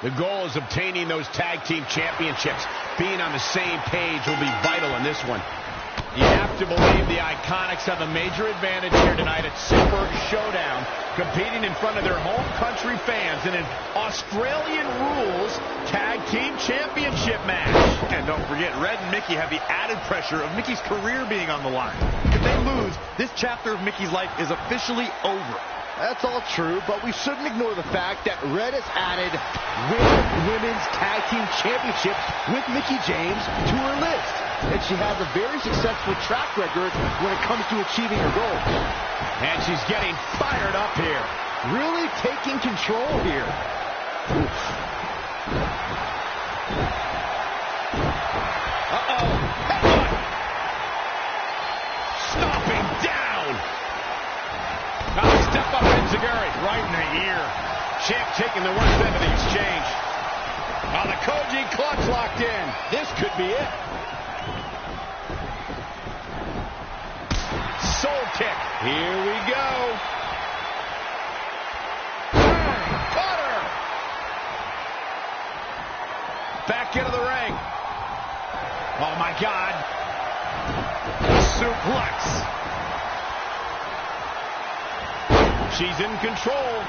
The goal is obtaining those tag team championships. Being on the same page will be vital in this one. You have to believe the Iconics have a major advantage here tonight at Super Showdown, competing in front of their home country fans in an Australian Rules Tag Team Championship match. And don't forget, Red and Mickey have the added pressure of Mickey's career being on the line. If they lose, this chapter of Mickey's life is officially over. That's all true, but we shouldn't ignore the fact that Red has added Women's Tag Team Championships with Mickie James to her list. And she has a very successful track record when it comes to achieving her goals. And she's getting fired up here. Really taking control here. Uh-oh. Headbutt. Stomping down. Now step up Enziguri. Right in the ear. Champ taking the worst end of the exchange. Now the Koji clutch locked in. This could be it. Soul kick. Here we go. Caught her. Back into the ring. Oh, my God. Suplex. She's in control.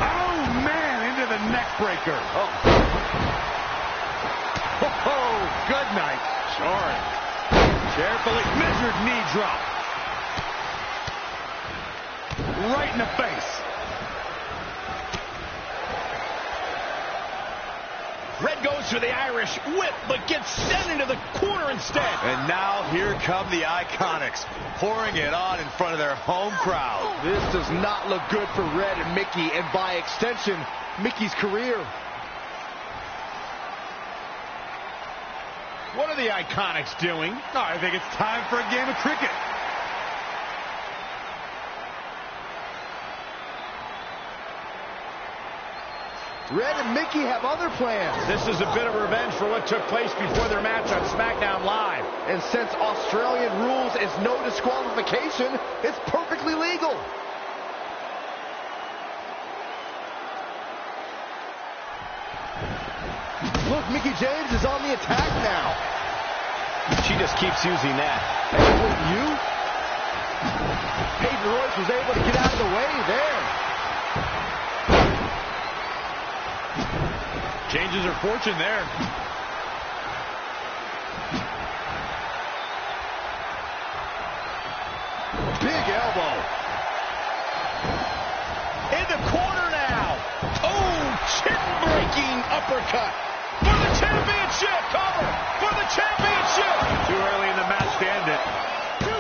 Oh, man, into the neck breaker. Oh, good night. Sorry. Carefully measured knee drop. Right in the face. Red goes for the Irish whip, but gets sent into the corner instead. And now here come the Iconics, pouring it on in front of their home crowd. This does not look good for Red and Mickey, and by extension, Mickey's career. What are the Iconics doing? Oh, I think it's time for a game of cricket. Red and Mickey have other plans. This is a bit of revenge for what took place before their match on SmackDown Live. And since Australian Rules is no disqualification, it's perfectly legal. Look, Mickie James is on the attack now. She just keeps using that. And with you, Peyton Royce was able to get out of the way there. Changes her fortune there. Big elbow. In the corner now. Oh, chin-breaking uppercut. For the championship. Cover. For the championship. Too early in the match to end it. 2,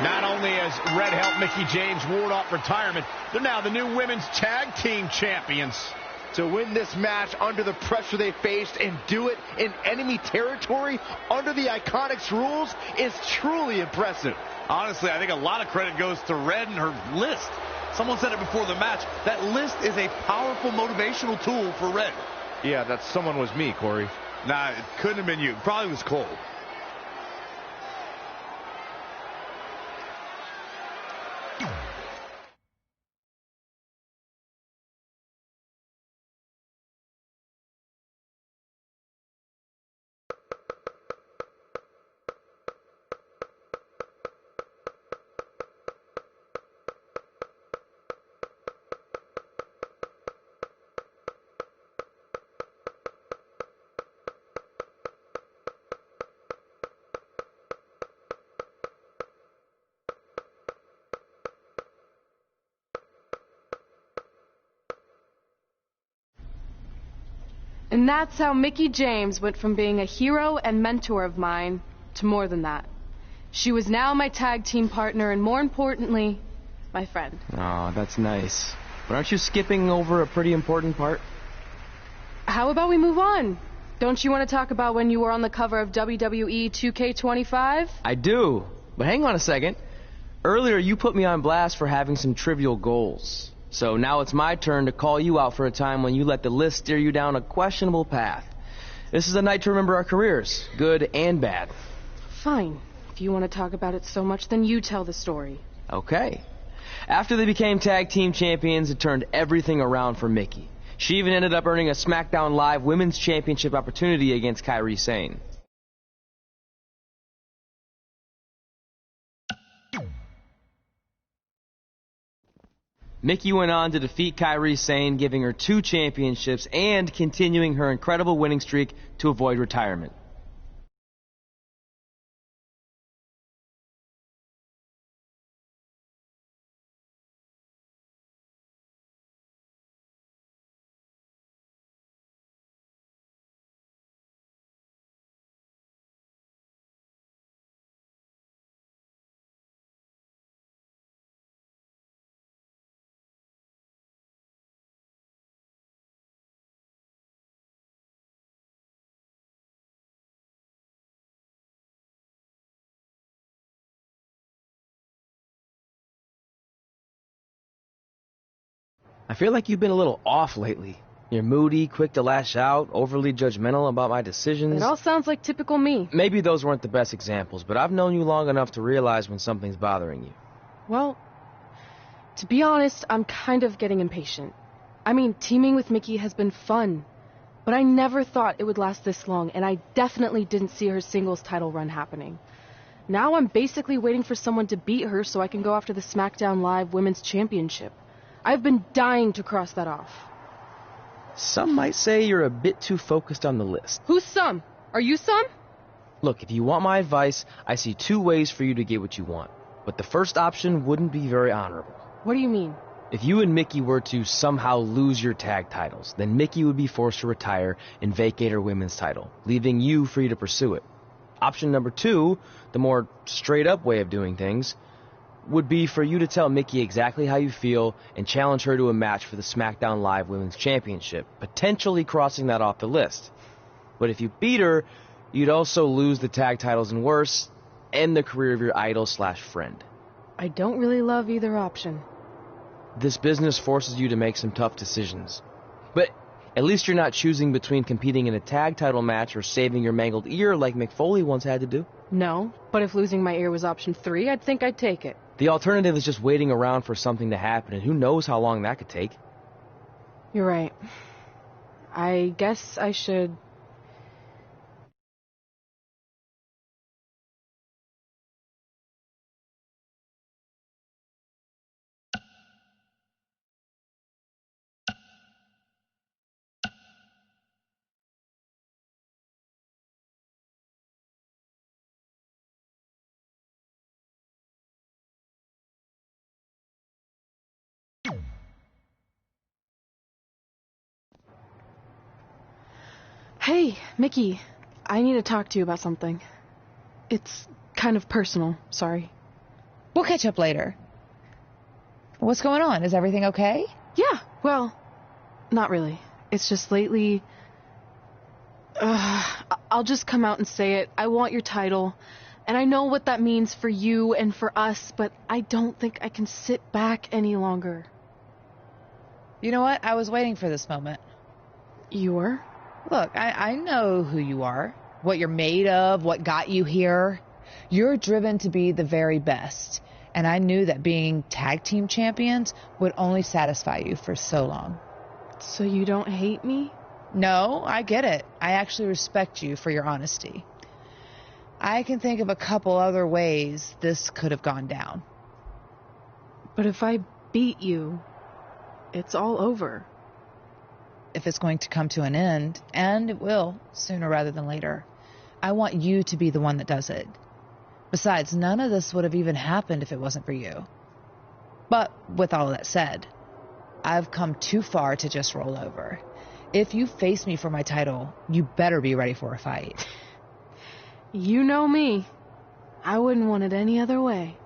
3. Not only has Red helped Mickie James ward off retirement, they're now the new women's tag team champions. To win this match under the pressure they faced and do it in enemy territory under the Iconics rules is truly impressive. Honestly, I think a lot of credit goes to Red and her list. Someone said it before the match. That list is a powerful motivational tool for Red. Yeah, that someone was me, Corey. Nah, it couldn't have been you. Probably was Cole. And that's how Mickie James went from being a hero and mentor of mine to more than that. She was now my tag team partner and, more importantly, my friend. Oh, that's nice. But aren't you skipping over a pretty important part? How about we move on? Don't you want to talk about when you were on the cover of WWE 2K20? I do. But hang on a second. Earlier, you put me on blast for having some trivial goals. So now it's my turn to call you out for a time when you let the list steer you down a questionable path. This is a night to remember our careers, good and bad. Fine. If you want to talk about it so much, then you tell the story. Okay. After they became tag team champions, it turned everything around for Mickie. She even ended up earning a SmackDown Live Women's Championship opportunity against Kairi Sane. Mickie went on to defeat Kairi Sane, giving her 2 championships and continuing her incredible winning streak to avoid retirement. I feel like you've been a little off lately. You're moody, quick to lash out, overly judgmental about my decisions. It all sounds like typical me. Maybe those weren't the best examples, but I've known you long enough to realize when something's bothering you. Well, to be honest, I'm kind of getting impatient. I mean, teaming with Mickie has been fun, but I never thought it would last this long, and I definitely didn't see her singles title run happening. Now I'm basically waiting for someone to beat her so I can go after the SmackDown Live Women's Championship. I've been dying to cross that off. Some might say you're a bit too focused on the list. Who's some? Are you some? Look, if you want my advice, I see 2 ways for you to get what you want. But the first option wouldn't be very honorable. What do you mean? If you and Mickie were to somehow lose your tag titles, then Mickie would be forced to retire and vacate her women's title, leaving you free to pursue it. Option number 2, the more straight-up way of doing things, would be for you to tell Mickie exactly how you feel and challenge her to a match for the SmackDown Live Women's Championship, potentially crossing that off the list. But if you beat her, you'd also lose the tag titles and worse, end the career of your idol/friend. I don't really love either option. This business forces you to make some tough decisions. But at least you're not choosing between competing in a tag title match or saving your mangled ear like Mick Foley once had to do. No, but if losing my ear was option 3, I'd think I'd take it. The alternative is just waiting around for something to happen, and who knows how long that could take. You're right. I guess I should... Hey, Mickie, I need to talk to you about something. It's kind of personal, sorry. We'll catch up later. What's going on? Is everything okay? Yeah, well, not really. It's just lately... I'll just come out and say it. I want your title, and I know what that means for you and for us, but I don't think I can sit back any longer. You know what? I was waiting for this moment. You were? Look, I know who you are, what you're made of, what got you here. You're driven to be the very best, and I knew that being tag team champions would only satisfy you for so long. So you don't hate me? No, I get it. I actually respect you for your honesty. I can think of a couple other ways this could have gone down. But if I beat you, it's all over. If it's going to come to an end, and it will, sooner rather than later, I want you to be the one that does it. Besides, none of this would have even happened if it wasn't for you. But with all that said, I've come too far to just roll over. If you face me for my title, you better be ready for a fight. You know me. I wouldn't want it any other way.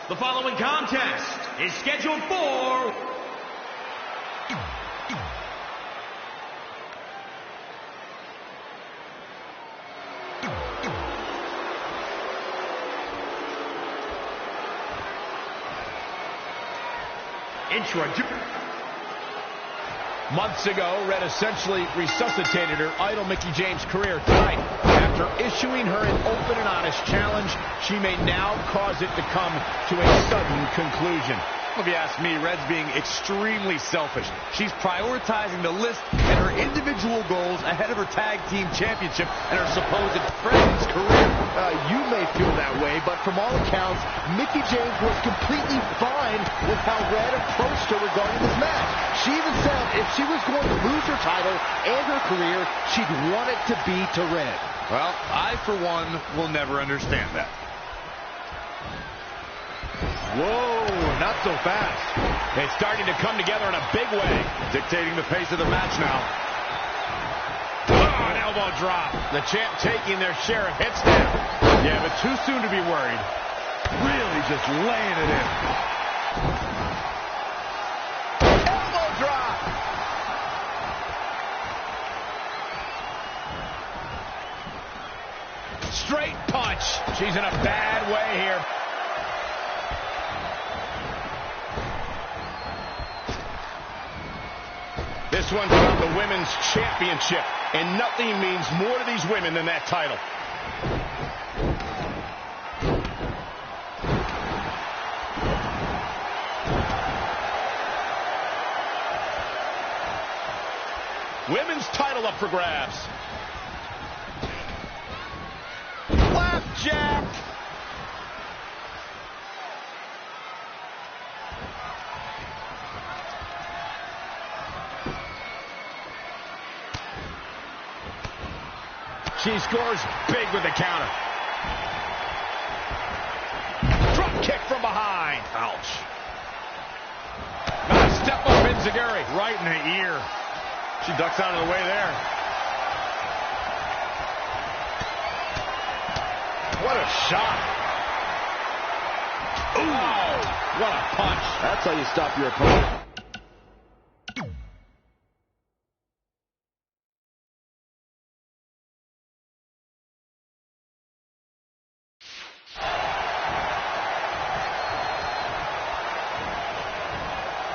The following contest is scheduled for Months ago, Red essentially resuscitated her idol Mickie James' career. Tonight, after issuing her an open and honest challenge, she may now cause it to come to a sudden conclusion. If you ask me, Red's being extremely selfish. She's prioritizing the list and her individual goals ahead of her tag team championship and her supposed friend's career. You may feel that way, but from all accounts, Mickie James was completely fine with how Red approached her regarding this match. She even said if she was going to lose her title and her career, she'd want it to be to Red. Well, I, for one, will never understand that. Whoa, not so fast. It's starting to come together in a big way. Dictating the pace of the match now. Oh, an elbow drop. The champ taking their share of hits now. Yeah, but too soon to be worried. Really just laying it in. Elbow drop. Straight punch. She's in a bad way here. This one's about the women's championship, and nothing means more to these women than that title. Women's title up for grabs. Flapjack. She scores big with the counter. Drop kick from behind. Ouch. Nice step up Enziguri. Right in the ear. She ducks out of the way there. What a shot. Oh, what a punch. That's how you stop your opponent.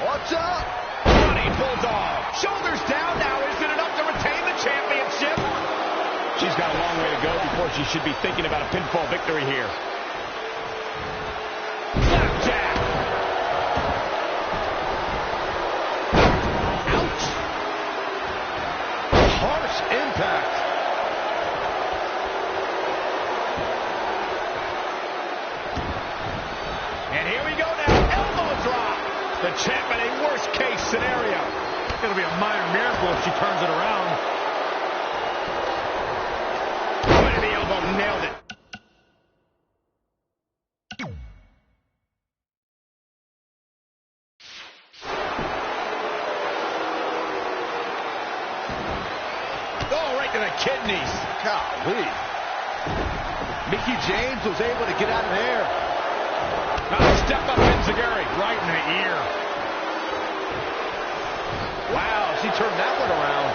Watch out! Running Bulldog. Shoulders down now. Is it enough to retain the championship? She's got a long way to go before she should be thinking about a pinfall victory here. Flapjack. Ouch. Harsh impact. And here we go now. Elbow drop. The champ in a worst-case scenario. It's going to be a minor miracle if she turns it around. Right in the elbow, nailed it. Oh, right to the kidneys. Golly. Mickie James was able to get out of there. Step up Enziguri. Right in the ear. Wow, she turned that one around.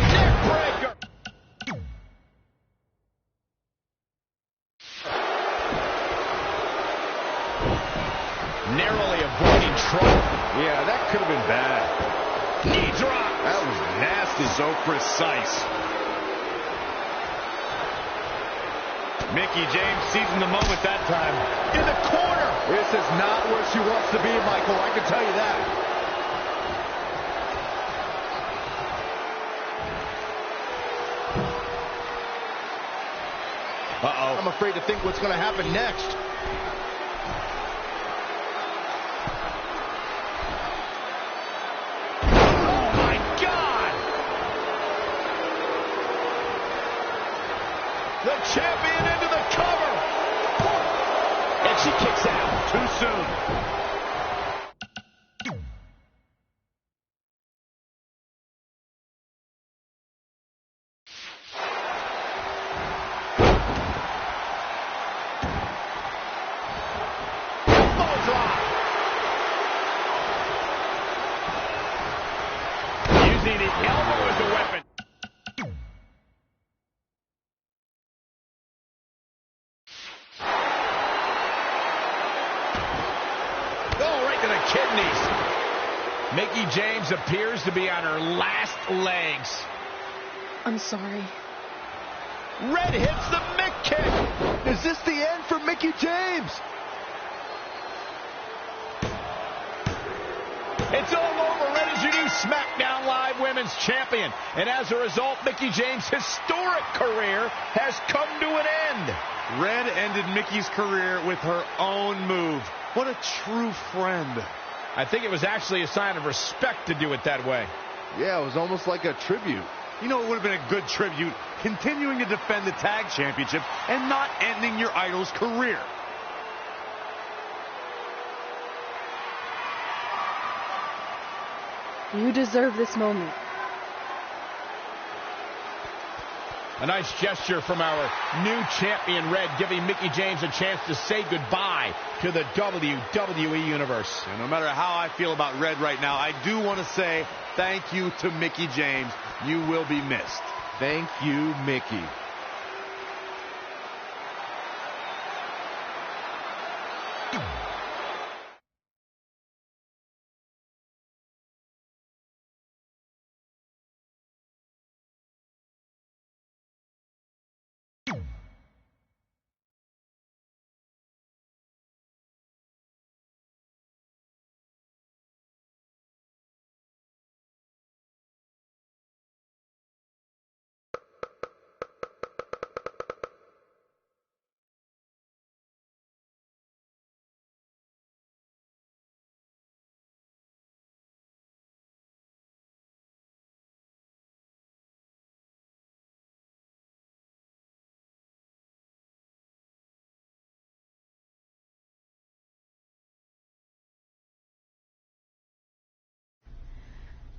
Neck breaker. Narrowly avoiding trouble. Yeah, that could have been bad. Knee drop. That was nasty. So precise. Mickie James seizing the moment that time. In the corner. This is not where she wants to be, Michael. I can tell you that. Uh-oh. I'm afraid to think what's going to happen next. Oh, my God. The champion into the cover. And she kicks out. Too soon. kidneys. Mickie James appears to be on her last legs. I'm sorry. Red hits the Mick kick. Is this the end for Mickie James? It's all over. Red is your new SmackDown Live Women's Champion. And as a result, Mickie James' historic career has come to an end. Red ended Mickie's career with her own move. What a true friend. I think it was actually a sign of respect to do it that way. Yeah, it was almost like a tribute. You know, it would have been a good tribute, continuing to defend the tag championship and not ending your idol's career. You deserve this moment. A nice gesture from our new champion, Red, giving Mickie James a chance to say goodbye to the WWE Universe. And no matter how I feel about Red right now, I do want to say thank you to Mickie James. You will be missed. Thank you, Mickie.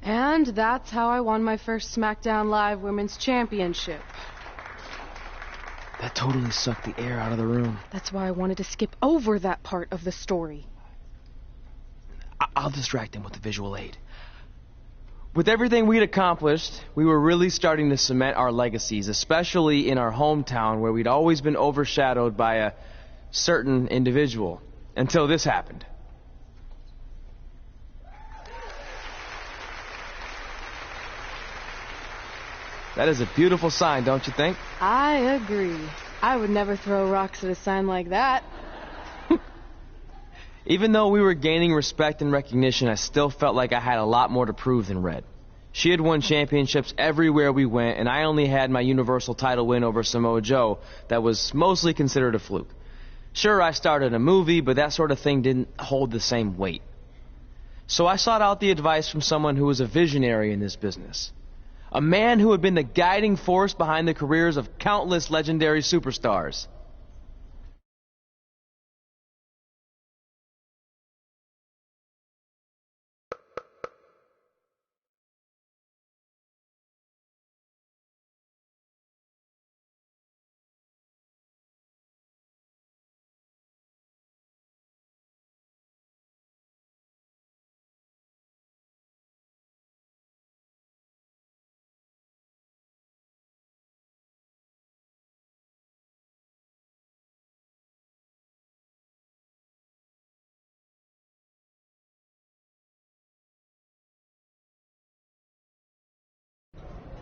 And that's how I won my first SmackDown Live Women's Championship. That totally sucked the air out of the room. That's why I wanted to skip over that part of the story. I'll distract him with the visual aid. With everything we'd accomplished, we were really starting to cement our legacies, especially in our hometown where we'd always been overshadowed by a certain individual, until this happened. That is a beautiful sign, don't you think? I agree. I would never throw rocks at a sign like that. Even though we were gaining respect and recognition, I still felt like I had a lot more to prove than Red. She had won championships everywhere we went, and I only had my Universal title win over Samoa Joe that was mostly considered a fluke. Sure, I started a movie, but that sort of thing didn't hold the same weight. So I sought out the advice from someone who was a visionary in this business. A man who had been the guiding force behind the careers of countless legendary superstars.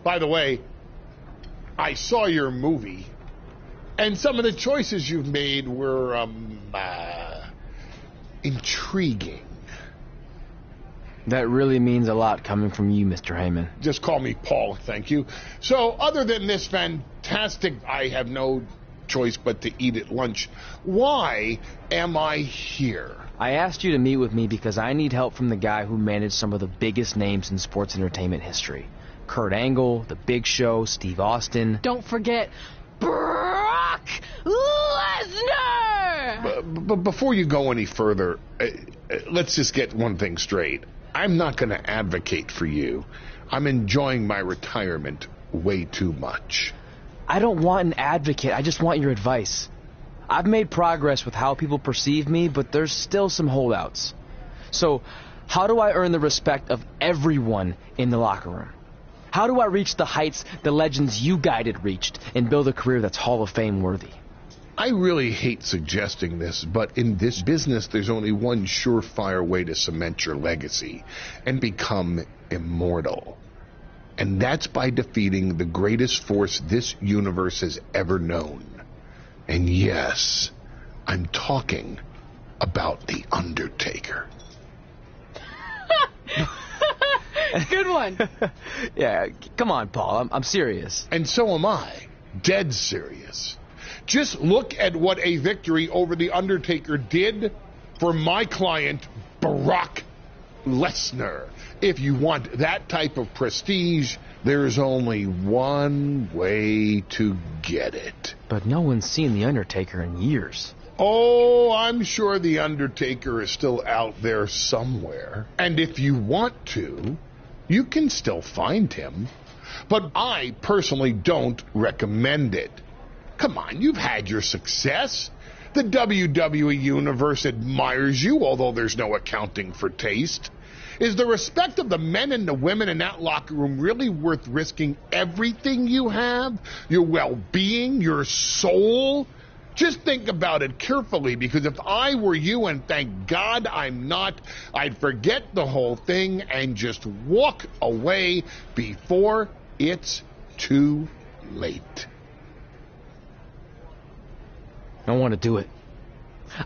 By the way, I saw your movie, and some of the choices you've made were, intriguing. That really means a lot coming from you, Mr. Heyman. Just call me Paul, thank you. So, other than this fantastic, I have no choice but to eat at lunch, why am I here? I asked you to meet with me because I need help from the guy who managed some of the biggest names in sports entertainment history. Kurt Angle, The Big Show, Steve Austin. Don't forget Brock Lesnar! But before you go any further, let's just get one thing straight. I'm not going to advocate for you. I'm enjoying my retirement way too much. I don't want an advocate. I just want your advice. I've made progress with how people perceive me, but there's still some holdouts. So, how do I earn the respect of everyone in the locker room? How do I reach the heights the legends you guided reached and build a career that's Hall of Fame worthy? I really hate suggesting this, but in this business, there's only one surefire way to cement your legacy and become immortal. And that's by defeating the greatest force this universe has ever known. And yes, I'm talking about The Undertaker. Good one. Yeah, come on, Paul. I'm serious. And so am I. Dead serious. Just look at what a victory over The Undertaker did for my client, Brock Lesnar. If you want that type of prestige, there's only one way to get it. But no one's seen The Undertaker in years. Oh, I'm sure The Undertaker is still out there somewhere. And if you want to, you can still find him. But I personally don't recommend it. Come on, you've had your success. The WWE Universe admires you, although there's no accounting for taste. Is the respect of the men and the women in that locker room really worth risking everything you have? Your well-being, your soul? Just think about it carefully, because if I were you, and thank God I'm not, I'd forget the whole thing and just walk away before it's too late. I want to do it.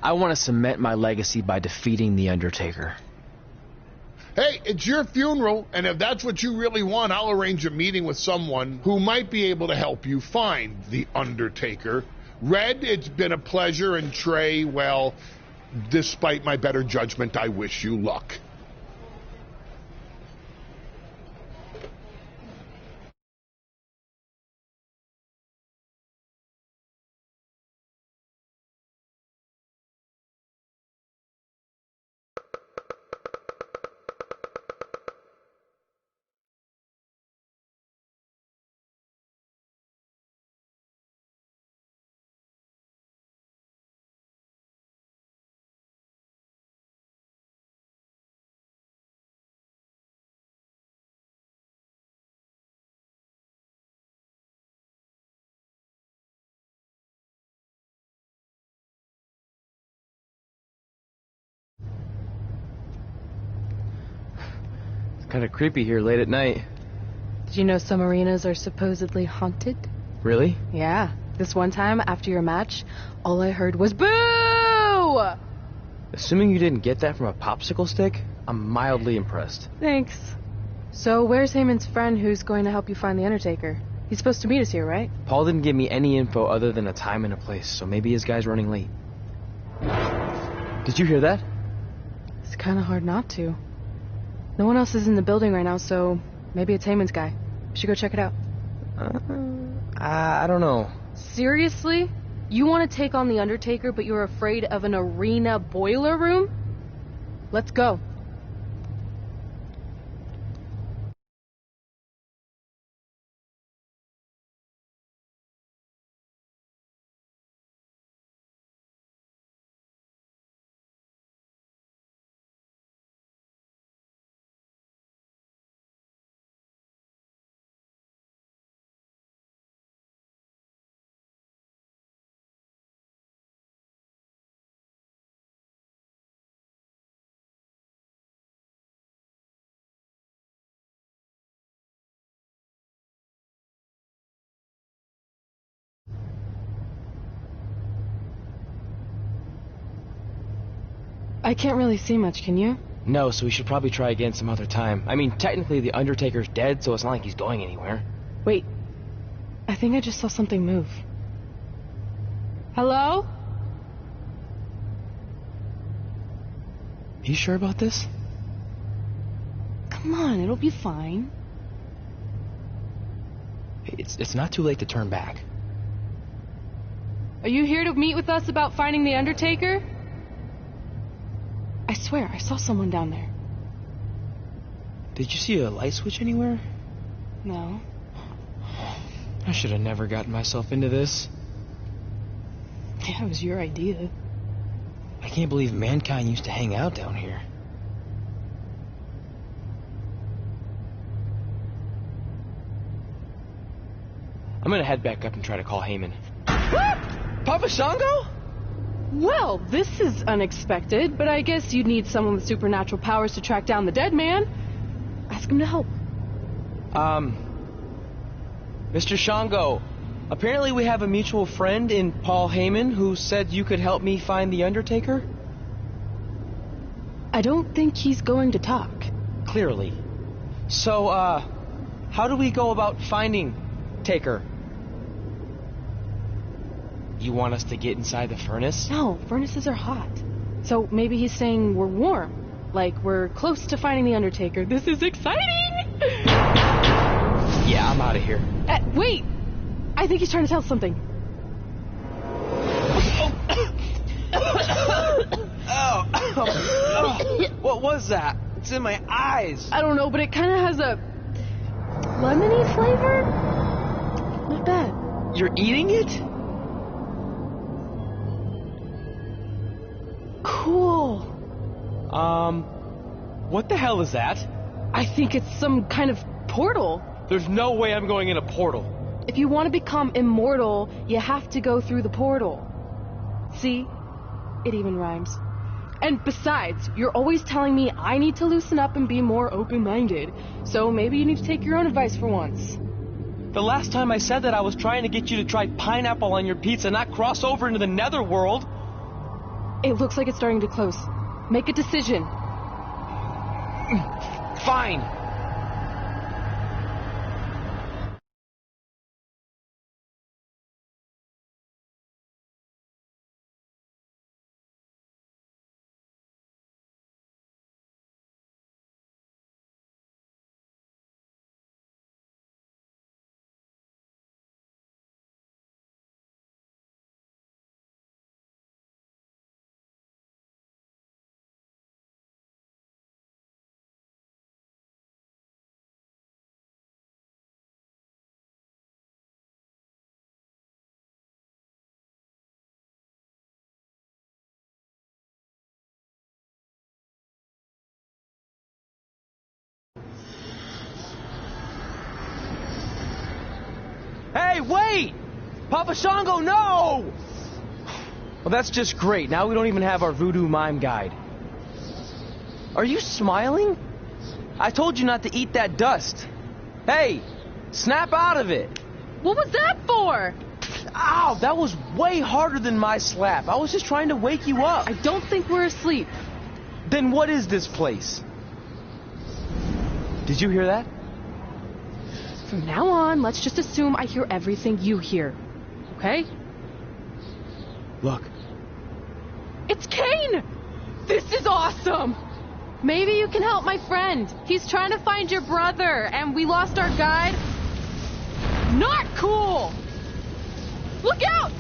I want to cement my legacy by defeating The Undertaker. Hey, it's your funeral, and if that's what you really want, I'll arrange a meeting with someone who might be able to help you find The Undertaker. Red, it's been a pleasure, and Trey, well, despite my better judgment, I wish you luck. Kind of creepy here late at night. Did you know some arenas are supposedly haunted? Really? Yeah. This one time, after your match, all I heard was boo! Assuming you didn't get that from a popsicle stick, I'm mildly impressed. Thanks. So where's Heyman's friend who's going to help you find The Undertaker? He's supposed to meet us here, right? Paul didn't give me any info other than a time and a place, so maybe his guy's running late. Did you hear that? It's kind of hard not to. No one else is in the building right now, so maybe it's Heyman's guy. We should go check it out. I don't know. Seriously? You want to take on The Undertaker, but you're afraid of an arena boiler room? Let's go. I can't really see much, can you? No, so we should probably try again some other time. I mean, technically The Undertaker's dead, so it's not like he's going anywhere. Wait. I think I just saw something move. Hello? You sure about this? Come on, it'll be fine. It's not too late to turn back. Are you here to meet with us about finding The Undertaker? I swear, I saw someone down there. Did you see a light switch anywhere? No. I should have never gotten myself into this. Yeah, it was your idea. I can't believe mankind used to hang out down here. I'm gonna head back up and try to call Heyman. Papa Shango? Well, this is unexpected, but I guess you'd need someone with supernatural powers to track down the dead man. Ask him to help. Mr. Shango, apparently we have a mutual friend in Paul Heyman who said you could help me find the Undertaker? I don't think he's going to talk. Clearly. So, how do we go about finding Taker? You want us to get inside the furnace? No, furnaces are hot. So maybe he's saying we're warm. Like we're close to finding the Undertaker. This is exciting! Yeah, I'm out of here. Wait! I think he's trying to tell us something. What was that? It's in my eyes. I don't know, but it kind of has a lemony flavor? Not bad. You're eating it? Cool. What the hell is that? I think it's some kind of portal. There's no way I'm going in a portal. If you want to become immortal, you have to go through the portal. See? It even rhymes. And besides, you're always telling me I need to loosen up and be more open-minded. So maybe you need to take your own advice for once. The last time I said that, I was trying to get you to try pineapple on your pizza, not cross over into the netherworld. It looks like it's starting to close. Make a decision. Fine. Hey, wait! Papa Shango, no! Well, that's just great. Now we don't even have our voodoo mime guide. Are you smiling? I told you not to eat that dust. Hey, snap out of it. What was that for? Ow, that was way harder than my slap. I was just trying to wake you up. I don't think we're asleep. Then what is this place? Did you hear that? From now on, let's just assume I hear everything you hear. Okay? Look. It's Kane! This is awesome! Maybe you can help my friend. He's trying to find your brother, and we lost our guide. Not cool! Look out!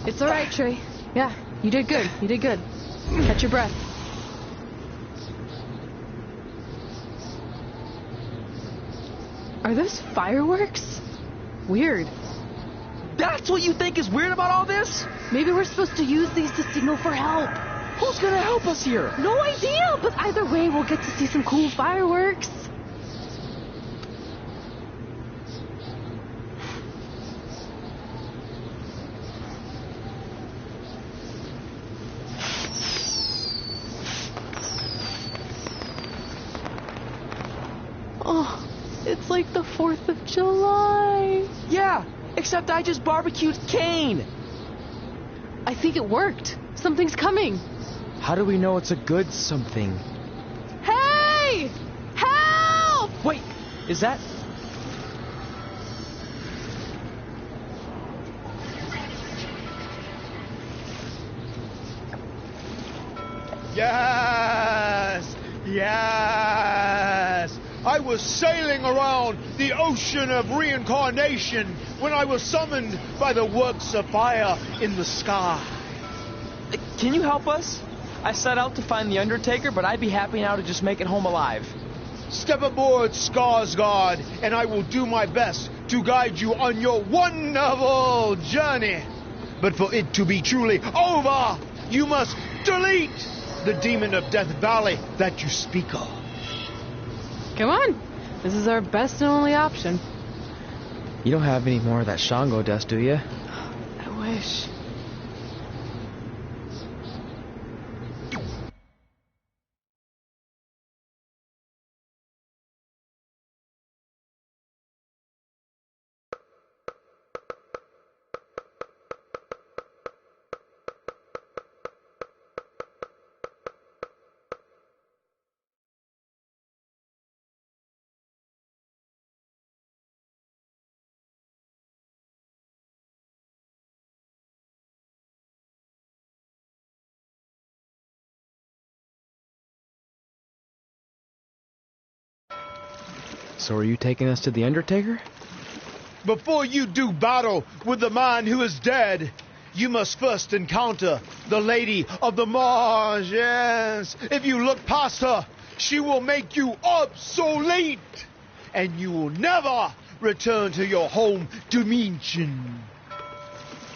It's all right, Trey. Yeah, you did good. You did good. Catch your breath. Are those fireworks? Weird. That's what you think is weird about all this? Maybe we're supposed to use these to signal for help. Who's gonna help us here? No idea, but either way, we'll get to see some cool fireworks. Oh, it's like the 4th of July. Yeah, except I just barbecued Kane. I think it worked. Something's coming. How do we know it's a good something? Hey! Help! Wait, is that... Yes! Yes! I was sailing around the ocean of reincarnation when I was summoned by the works of fire in the sky. Can you help us? I set out to find the Undertaker, but I'd be happy now to just make it home alive. Step aboard, Skarsgård, and I will do my best to guide you on your wonderful journey. But for it to be truly over, you must delete the demon of Death Valley that you speak of. Come on. This is our best and only option. You don't have any more of that Shango dust, do you? I wish. So are you taking us to the Undertaker? Before you do battle with the man who is dead, you must first encounter the Lady of the Marsh. Yes. If you look past her, she will make you obsolete, and you will never return to your home dimension.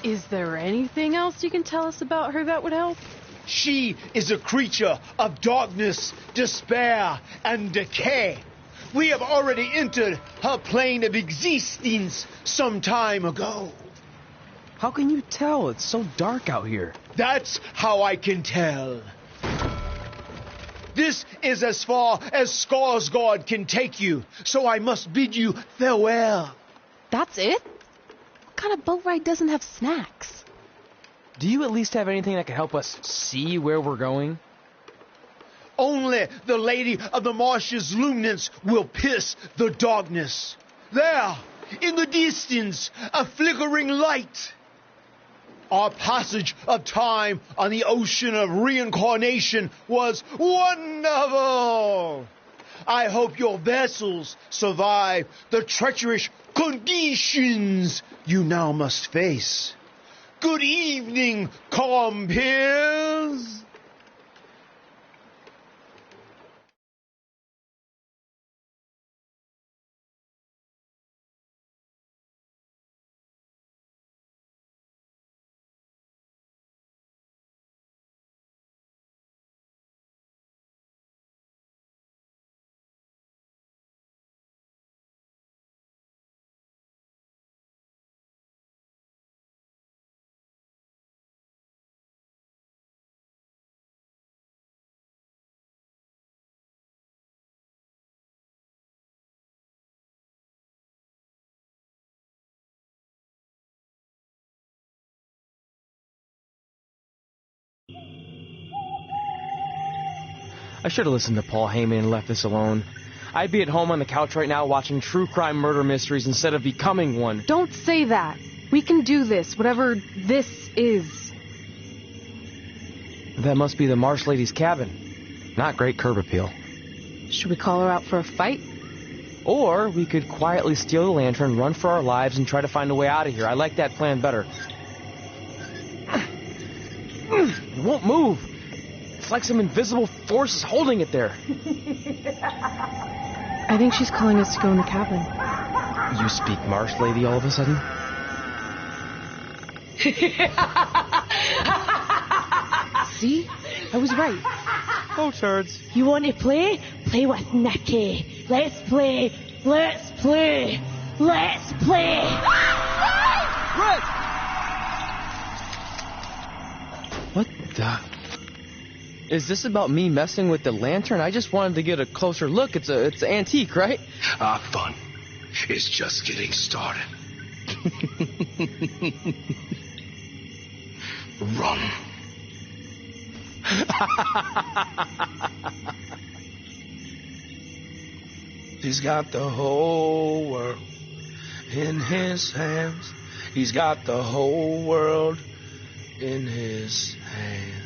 Is there anything else you can tell us about her that would help? She is a creature of darkness, despair, and decay. We have already entered her plane of existence some time ago. How can you tell? It's so dark out here. That's how I can tell. This is as far as Skarsgård can take you, so I must bid you farewell. That's it? What kind of boat ride doesn't have snacks? Do you at least have anything that can help us see where we're going? Only the Lady of the Marsh's luminance will pierce the darkness. There, in the distance, a flickering light. Our passage of time on the ocean of reincarnation was wonderful. I hope your vessels survive the treacherous conditions you now must face. Good evening, compeers. I should have listened to Paul Heyman and left this alone. I'd be at home on the couch right now watching true crime murder mysteries instead of becoming one. Don't say that. We can do this, whatever this is. That must be the Marsh Lady's cabin. Not great curb appeal. Should we call her out for a fight? Or we could quietly steal the lantern, run for our lives, and try to find a way out of here. I like that plan better. It won't move. It's like some invisible force is holding it there. I think she's calling us to go in the cabin. You speak Marsh, lady, all of a sudden? See? I was right. Oh, turds. You want to play? Play with Nikki. Let's play. Let's play. Let's play. Red! What the... Is this about me messing with the lantern? I just wanted to get a closer look. It's an antique, right? Our fun is just getting started. Run. He's got the whole world in his hands. He's got the whole world in his hands.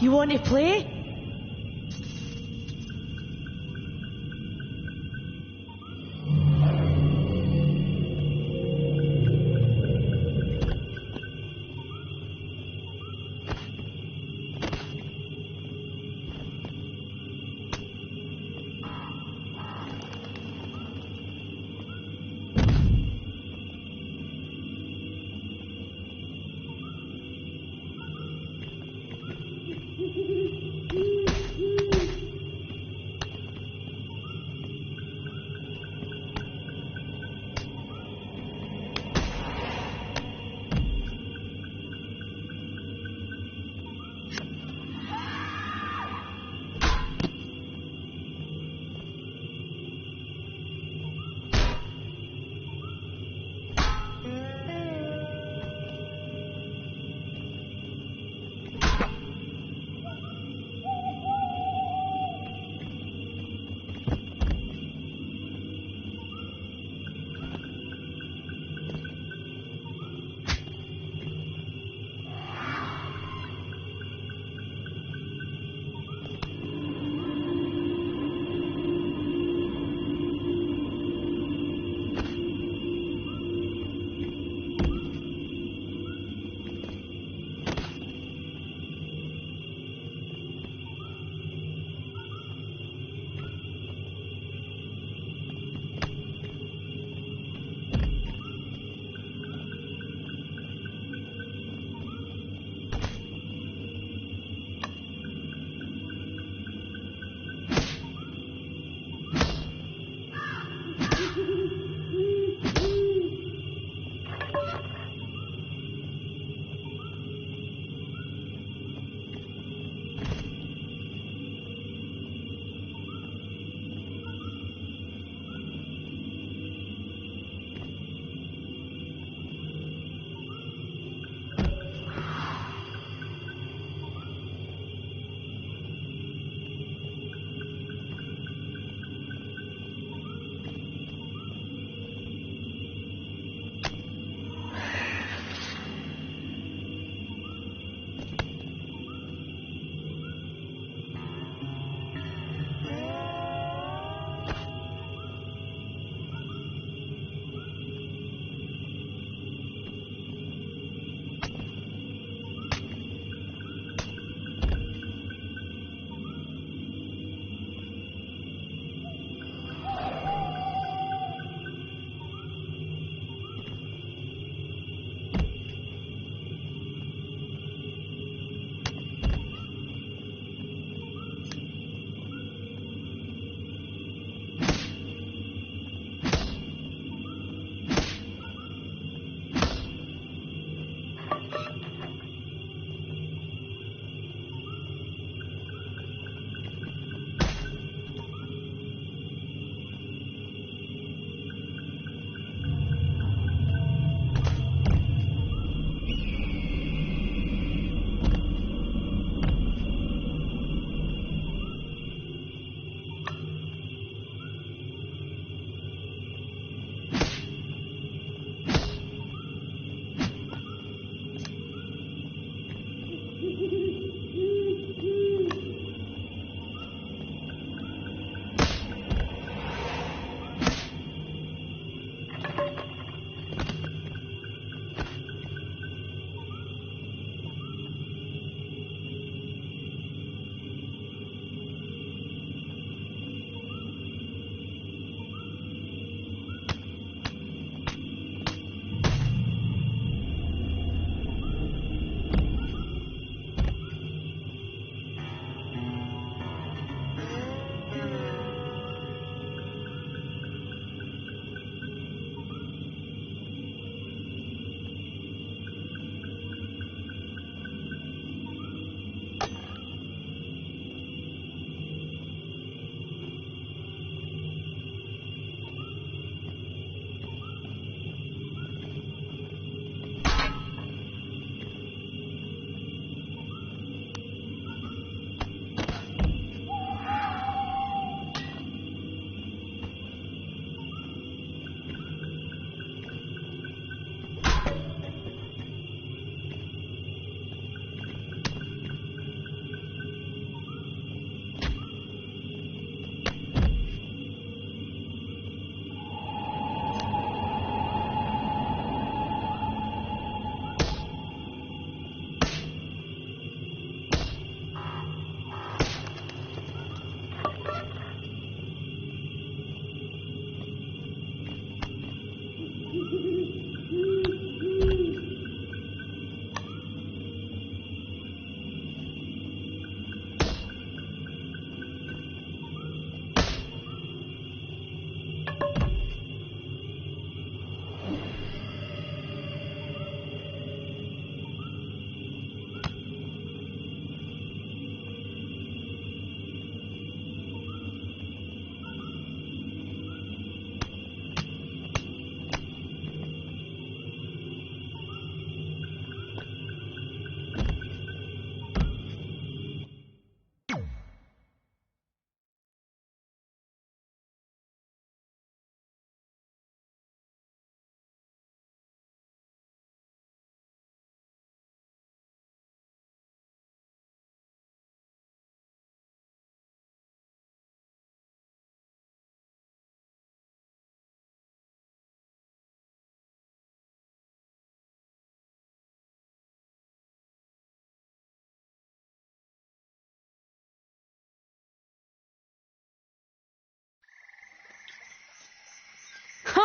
You want to play?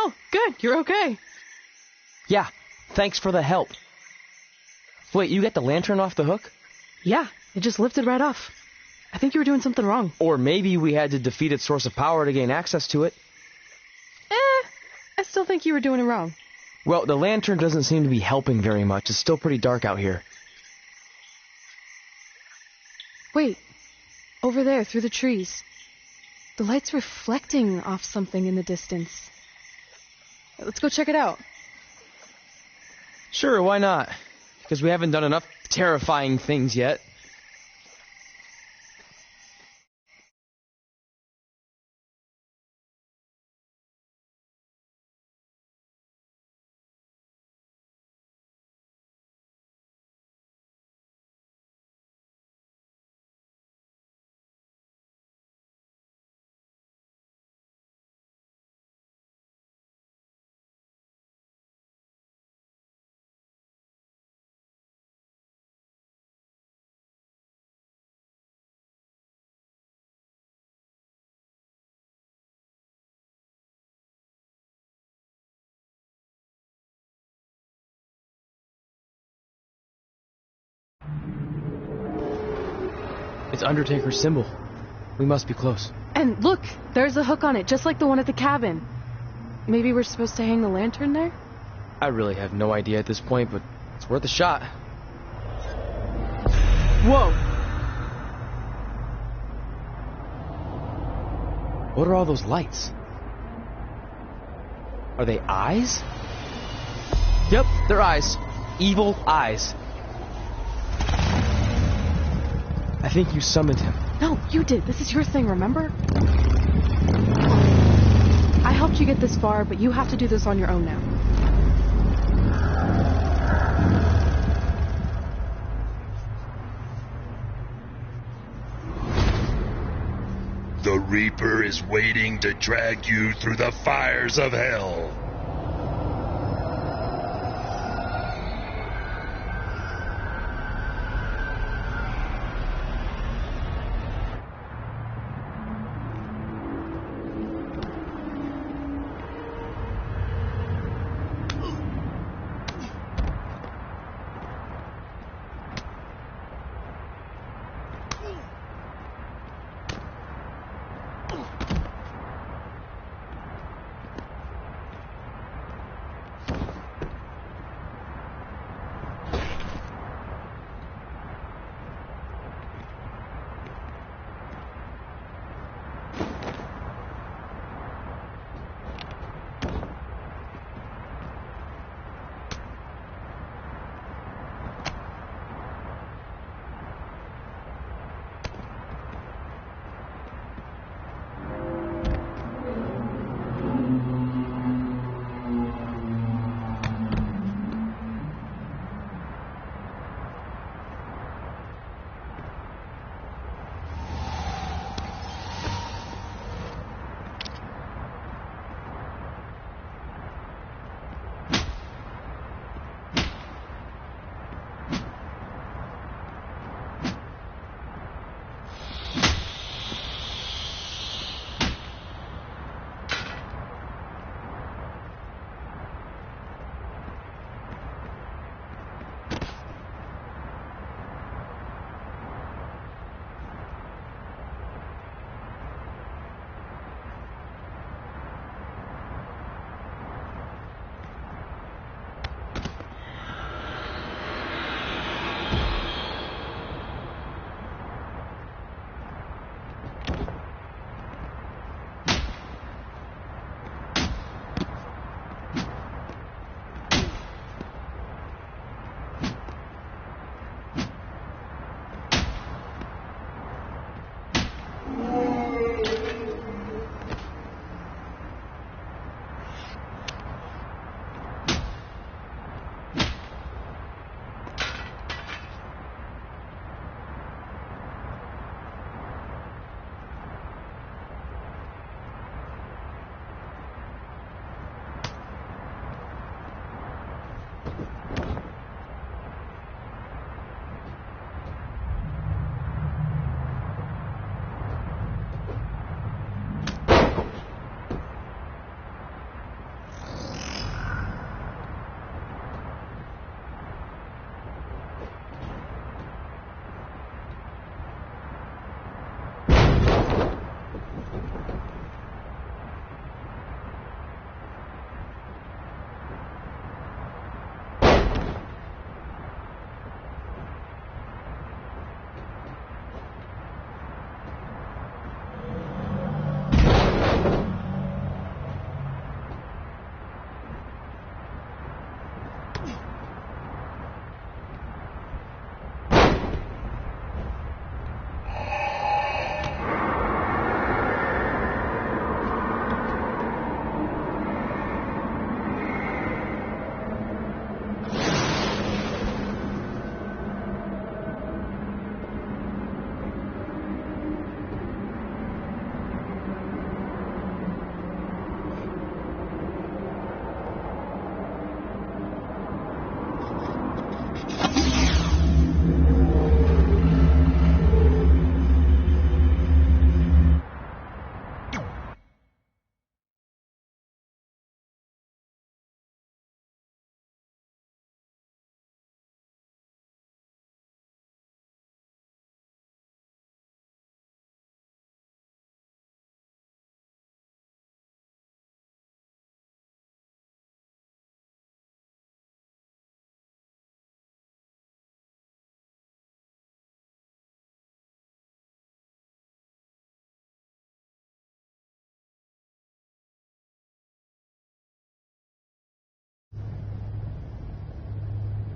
Oh, good. You're okay. Yeah, thanks for the help. Wait, you got the lantern off the hook? Yeah, it just lifted right off. I think you were doing something wrong. Or maybe we had to defeat its source of power to gain access to it. I still think you were doing it wrong. Well, the lantern doesn't seem to be helping very much. It's still pretty dark out here. Wait, over there, through the trees. The light's reflecting off something in the distance. Let's go check it out. Sure, why not? Because we haven't done enough terrifying things yet. It's Undertaker's symbol. We must be close. And look, there's a hook on it, just like the one at the cabin. Maybe we're supposed to hang the lantern there? I really have no idea at this point, but it's worth a shot. Whoa! What are all those lights? Are they eyes? Yep, they're eyes. Evil eyes. I think you summoned him. No, you did. This is your thing, remember? I helped you get this far, but you have to do this on your own now. The Reaper is waiting to drag you through the fires of hell.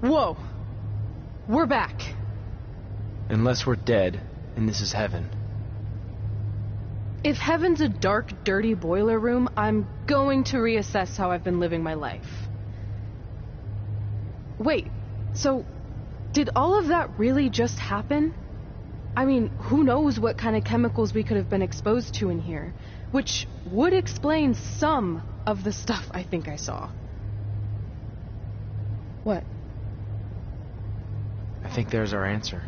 Whoa. We're back. Unless we're dead, and this is heaven. If heaven's a dark, dirty boiler room, I'm going to reassess how I've been living my life. Wait, so did all of that really just happen? I mean, who knows what kind of chemicals we could have been exposed to in here, which would explain some of the stuff I think I saw. What? I think there's our answer.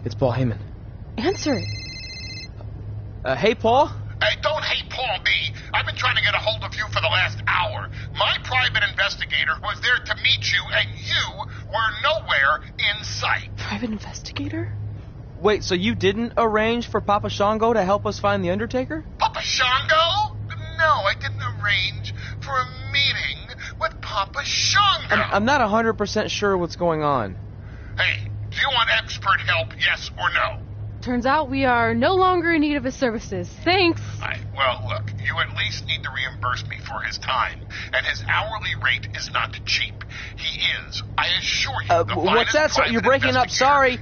It's Paul Heyman. Answer it. Hey, Paul? Hey, don't hate Paul B. I've been trying to get a hold of you for the last hour. My private investigator was there to meet you, and you were nowhere in sight. Private investigator? Wait, so you didn't arrange for Papa Shango to help us find The Undertaker? Papa Shango? No, I didn't arrange for a meeting with Papa Shango. I'm not 100% sure what's going on. Hey, do you want expert help, yes or no? Turns out we are no longer in need of his services. Thanks. Well, look, you at least need to reimburse me for his time, and his hourly rate is not cheap. He is, I assure you, the what's that? You're breaking up. Sorry.